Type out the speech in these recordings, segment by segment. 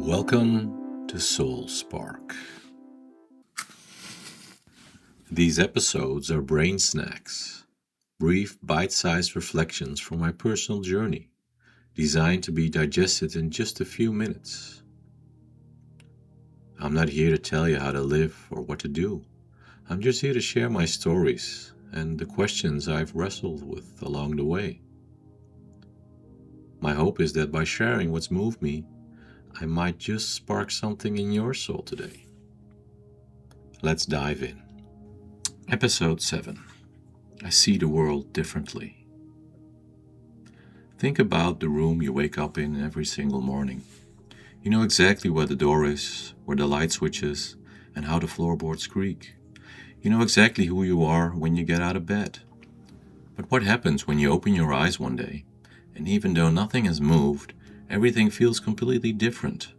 Welcome to Soul Spark. These episodes are brain snacks, brief bite-sized reflections from my personal journey, designed to be digested in just a few minutes. I'm not here to tell you how to live or what to do. I'm just here to share my stories and the questions I've wrestled with along the way. My hope is that by sharing what's moved me, I might just spark something in your soul today. Let's dive in. Episode 7. I see the world differently. Think about the room you wake up in every single morning. You know exactly where the door is, where the light switch is, and how the floorboards creak. You know exactly who you are when you get out of bed. But what happens when you open your eyes one day, and even though nothing has moved, everything feels completely different?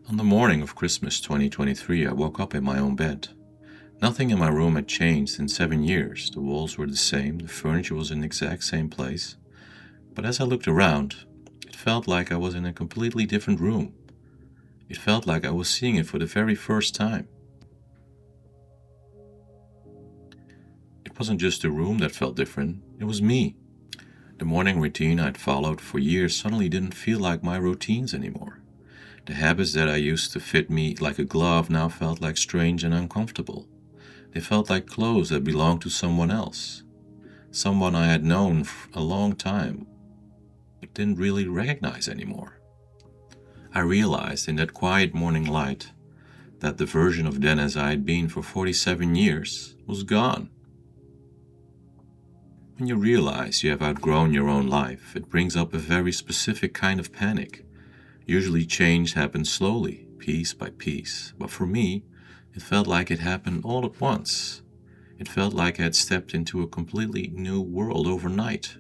On the morning of Christmas 2023, I woke up in my own bed. Nothing in my room had changed in 7 years. The walls were the same, the furniture was in the exact same place. But as I looked around, it felt like I was in a completely different room. It felt like I was seeing it for the very first time. It wasn't just the room that felt different, it was me. The morning routine I'd followed for years suddenly didn't feel like my routines anymore. The habits that I used to fit me like a glove now felt like strange and uncomfortable. They felt like clothes that belonged to someone else. Someone I had known for a long time, but didn't really recognize anymore. I realized in that quiet morning light that the version of Dennis I had been for 47 years was gone. When you realize you have outgrown your own life, it brings up a very specific kind of panic. Usually change happens slowly, piece by piece, but for me, it felt like it happened all at once. It felt like I had stepped into a completely new world overnight.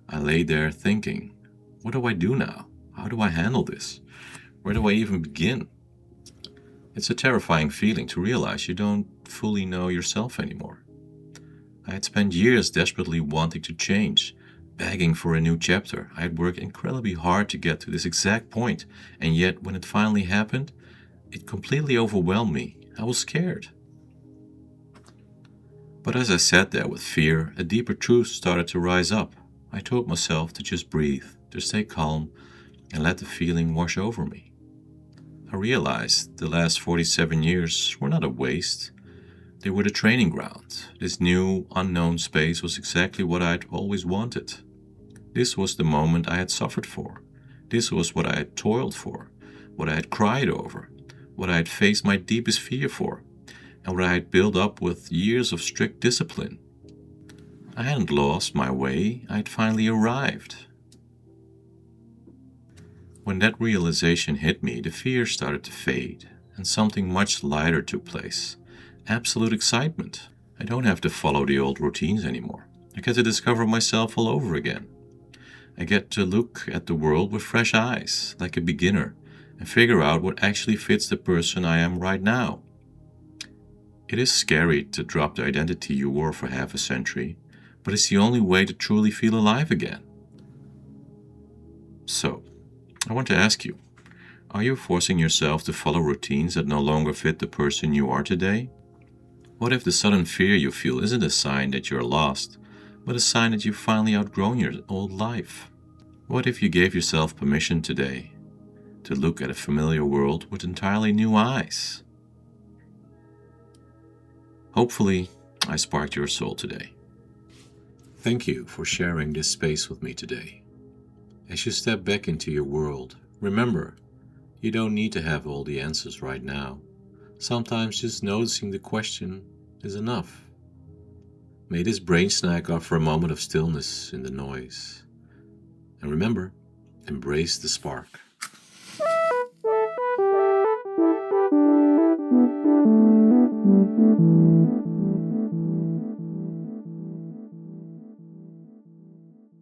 I lay there thinking, what do I do now? How do I handle this? Where do I even begin? It's a terrifying feeling to realize you don't fully know yourself anymore. I had spent years desperately wanting to change, begging for a new chapter. I had worked incredibly hard to get to this exact point, and yet when it finally happened, it completely overwhelmed me. I was scared. But as I sat there with fear, a deeper truth started to rise up. I told myself to just breathe, to stay calm, and let the feeling wash over me. I realized the last 47 years were not a waste. They were the training ground. This new, unknown space was exactly what I'd always wanted. This was the moment I had suffered for. This was what I had toiled for, what I had cried over, what I had faced my deepest fear for, and what I had built up with years of strict discipline. I hadn't lost my way, I had finally arrived. When that realization hit me, the fear started to fade, and something much lighter took place. Absolute excitement. I don't have to follow the old routines anymore. I get to discover myself all over again. I get to look at the world with fresh eyes, like a beginner, and figure out what actually fits the person I am right now. It is scary to drop the identity you wore for half a century, but it's the only way to truly feel alive again. So, I want to ask you, are you forcing yourself to follow routines that no longer fit the person you are today? What if the sudden fear you feel isn't a sign that you're lost, but a sign that you've finally outgrown your old life? What if you gave yourself permission today to look at a familiar world with entirely new eyes? Hopefully, I sparked your soul today. Thank you for sharing this space with me today. As you step back into your world, remember, you don't need to have all the answers right now. Sometimes just noticing the question is enough. May this brain snack offer a moment of stillness in the noise. And remember, embrace the spark.